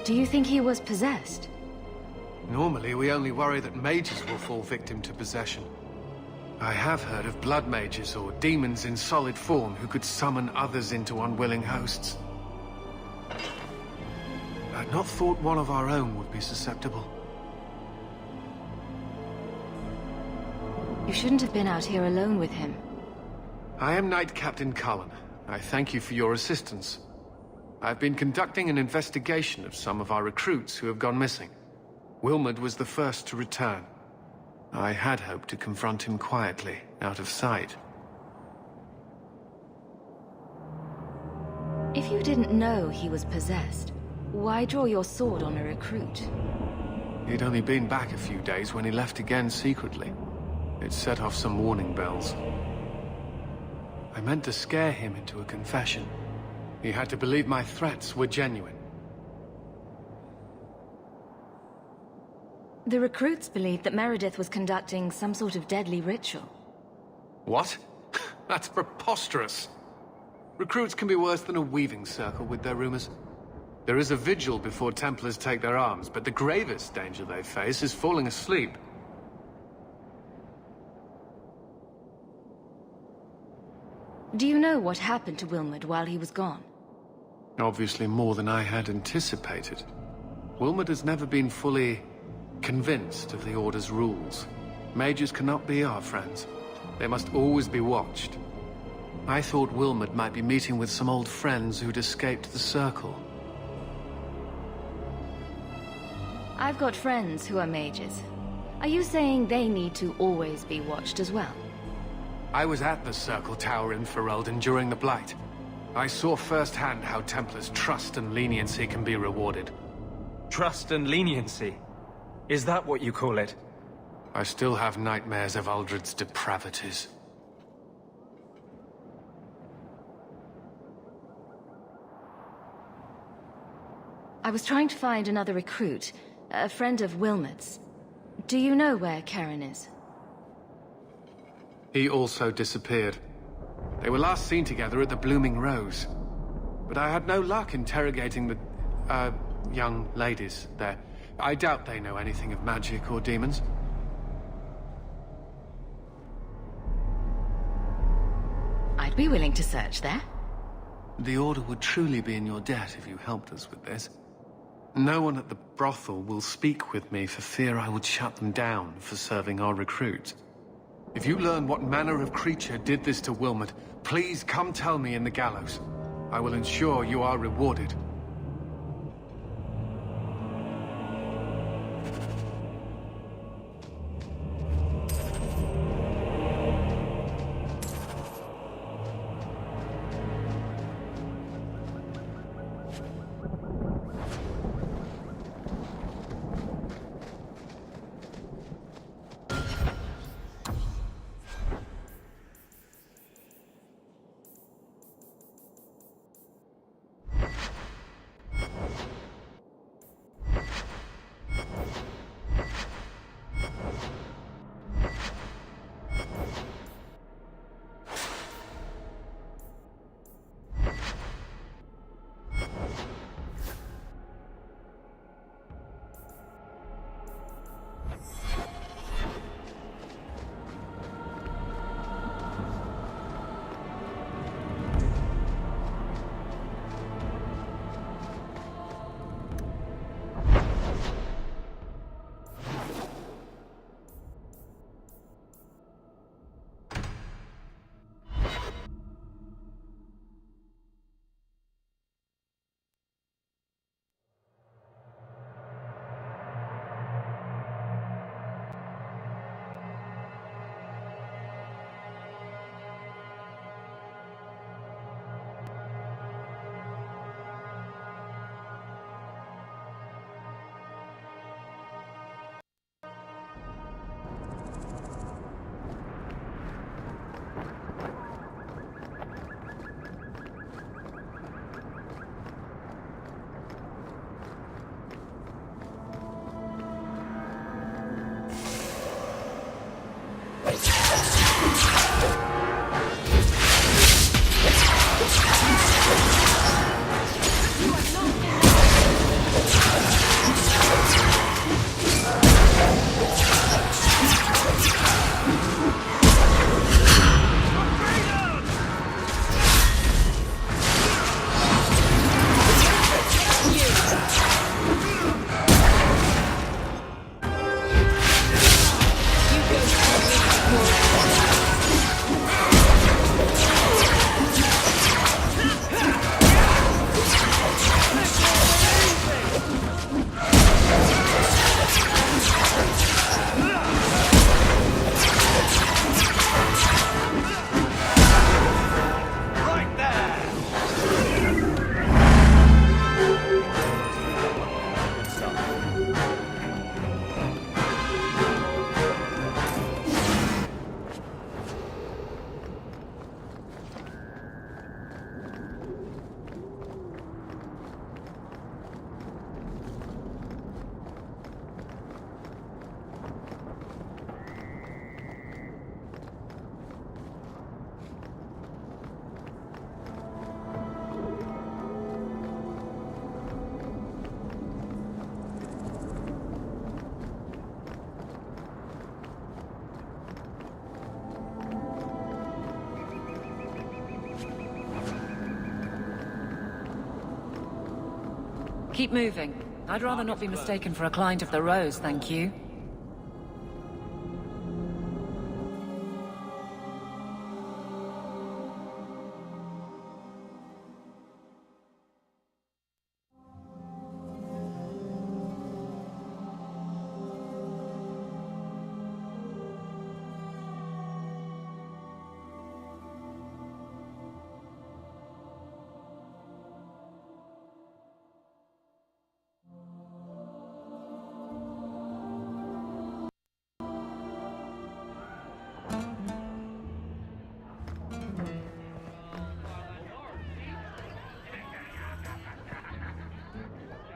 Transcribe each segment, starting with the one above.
Do you think he was possessed? Normally, we only worry that mages will fall victim to possession. I have heard of blood mages or demons in solid form who could summon others into unwilling hosts. I'd not thought one of our own would be susceptible. You shouldn't have been out here alone with him. I am Knight Captain Cullen. I thank you for your assistance. I've been conducting an investigation of some of our recruits who have gone missing. Wilmot was the first to return. I had hoped to confront him quietly, out of sight. If you didn't know he was possessed, why draw your sword on a recruit? He'd only been back a few days when he left again secretly. It set off some warning bells. I meant to scare him into a confession. He had to believe my threats were genuine. The recruits believed that Meredith was conducting some sort of deadly ritual. What? That's preposterous. Recruits can be worse than a weaving circle with their rumors. There is a vigil before Templars take their arms, but the gravest danger they face is falling asleep. Do you know what happened to Wilmot while he was gone? Obviously more than I had anticipated. Wilmot has never been fully convinced of the Order's rules. Mages cannot be our friends. They must always be watched. I thought Wilmot might be meeting with some old friends who'd escaped the Circle. I've got friends who are mages. Are you saying they need to always be watched as well? I was at the Circle Tower in Ferelden during the Blight. I saw firsthand how Templars' trust and leniency can be rewarded. Trust and leniency? Is that what you call it? I still have nightmares of Uldred's depravities. I was trying to find another recruit, a friend of Wilmot's. Do you know where Karen is? He also disappeared. They were last seen together at the Blooming Rose. But I had no luck interrogating the, young ladies there. I doubt they know anything of magic or demons. I'd be willing to search there. The Order would truly be in your debt if you helped us with this. No one at the brothel will speak with me for fear I would shut them down for serving our recruits. If you learn what manner of creature did this to Wilmot, please come tell me in the gallows. I will ensure you are rewarded. Keep moving. I'd rather not be mistaken for a client of the Rose, thank you.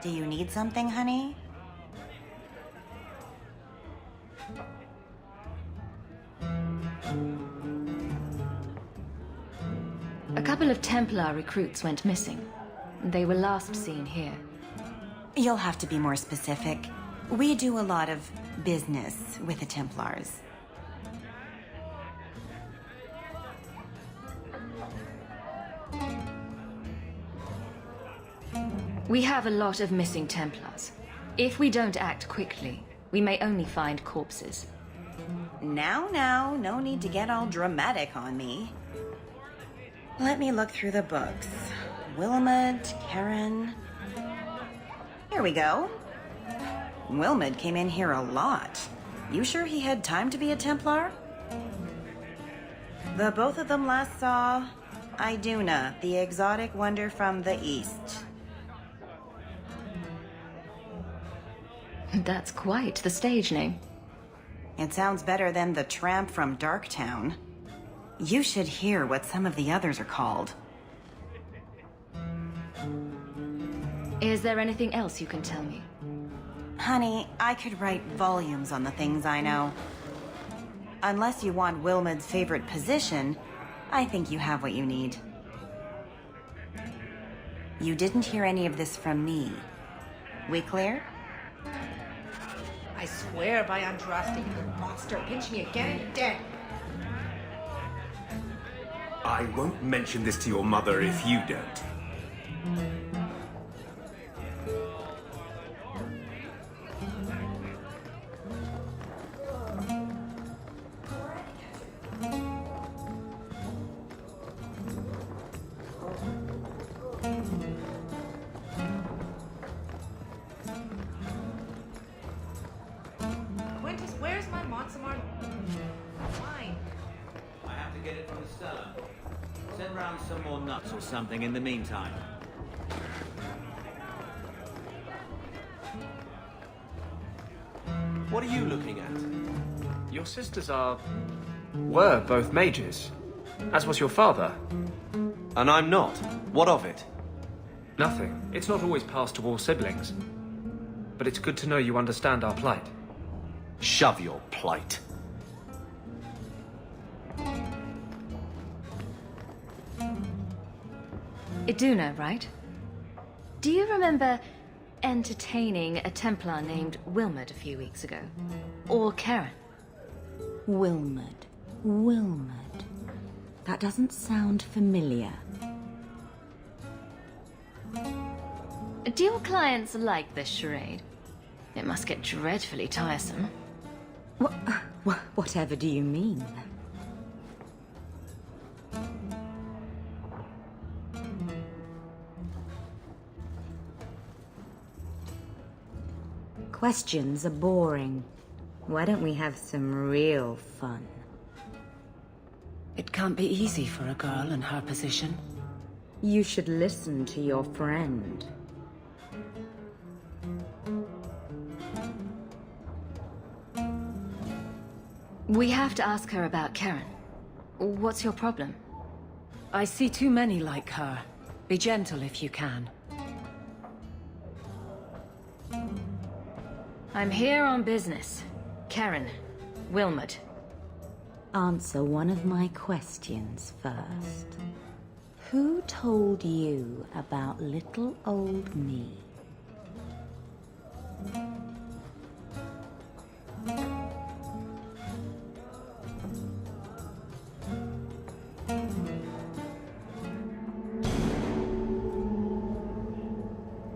Do you need something, honey? A couple of Templar recruits went missing. They were last seen here. You'll have to be more specific. We do a lot of business with the Templars. We have a lot of missing Templars. If we don't act quickly, we may only find corpses. Now, no need to get all dramatic on me. Let me look through the books. Wilmot, Karen... Here we go. Wilmot came in here a lot. You sure he had time to be a Templar? The both of them last saw Iduna, the exotic wonder from the east. That's quite the stage name. It sounds better than the tramp from Darktown. You should hear what some of the others are called. Is there anything else you can tell me? Honey, I could write volumes on the things I know. Unless you want Wilmot's favorite position, I think you have what you need. You didn't hear any of this from me. We clear? I swear by Andraste, you monster, pinch me again and dead. I won't mention this to your mother if you don't. Quintus, where's my Monsamar? Wine. I have to get it from the cellar. Send round some more nuts or something in the meantime. What are you looking at? Your sisters were both mages, as was your father. And I'm not. What of it? Nothing. It's not always passed to all siblings. But it's good to know you understand our plight. Shove your plight. Iduna, right? Do you remember entertaining a Templar named Wilmot a few weeks ago? Or Karen? Wilmot. That doesn't sound familiar. Do your clients like this charade? It must get dreadfully tiresome. Whatever do you mean? Questions are boring. Why don't we have some real fun? It can't be easy for a girl in her position. You should listen to your friend. We have to ask her about Karen. What's your problem? I see too many like her. Be gentle if you can. I'm here on business. Karen. Wilmot. Answer one of my questions first. Who told you about little old me?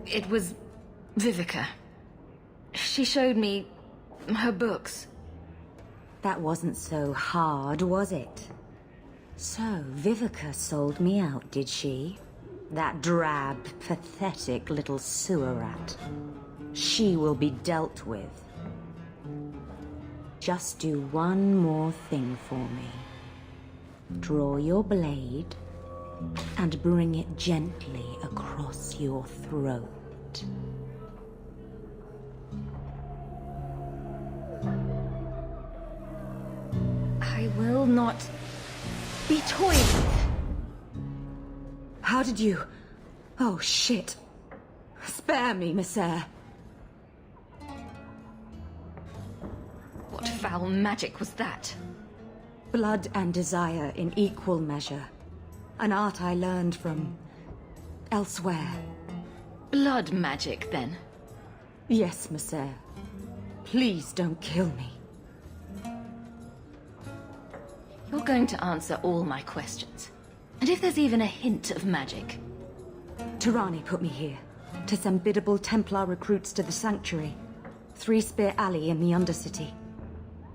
It was Vivica. She showed me her books. That wasn't so hard, was it? So, Vivica sold me out, did she? That drab, pathetic little sewer rat. She will be dealt with. Just do one more thing for me. Draw your blade and bring it gently across your throat. I will not be toyed with. How did you... Oh, shit. Spare me, Messer. What foul magic was that? Blood and desire in equal measure. An art I learned from... elsewhere. Blood magic, then? Yes, Messer. Please don't kill me. You're going to answer all my questions. And if there's even a hint of magic... Tirani put me here, to send biddable Templar recruits to the Sanctuary. Three Spear Alley in the Undercity.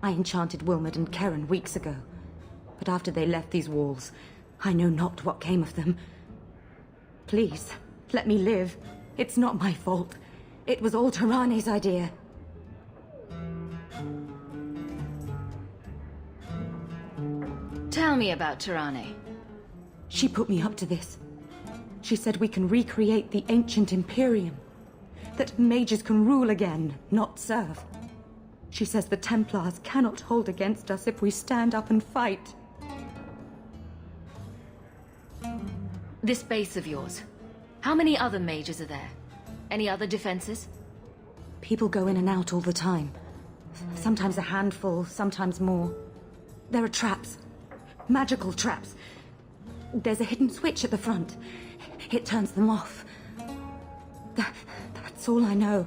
I enchanted Wilmot and Keren weeks ago. But after they left these walls, I know not what came of them. Please, let me live. It's not my fault. It was all Tirani's idea. Tell me about Tirani. She put me up to this. She said we can recreate the ancient Imperium. That mages can rule again, not serve. She says the Templars cannot hold against us if we stand up and fight. This base of yours, how many other mages are there? Any other defenses? People go in and out all the time. Sometimes a handful, sometimes more. There are traps. Magical traps. There's a hidden switch at the front. It turns them off. That's all I know.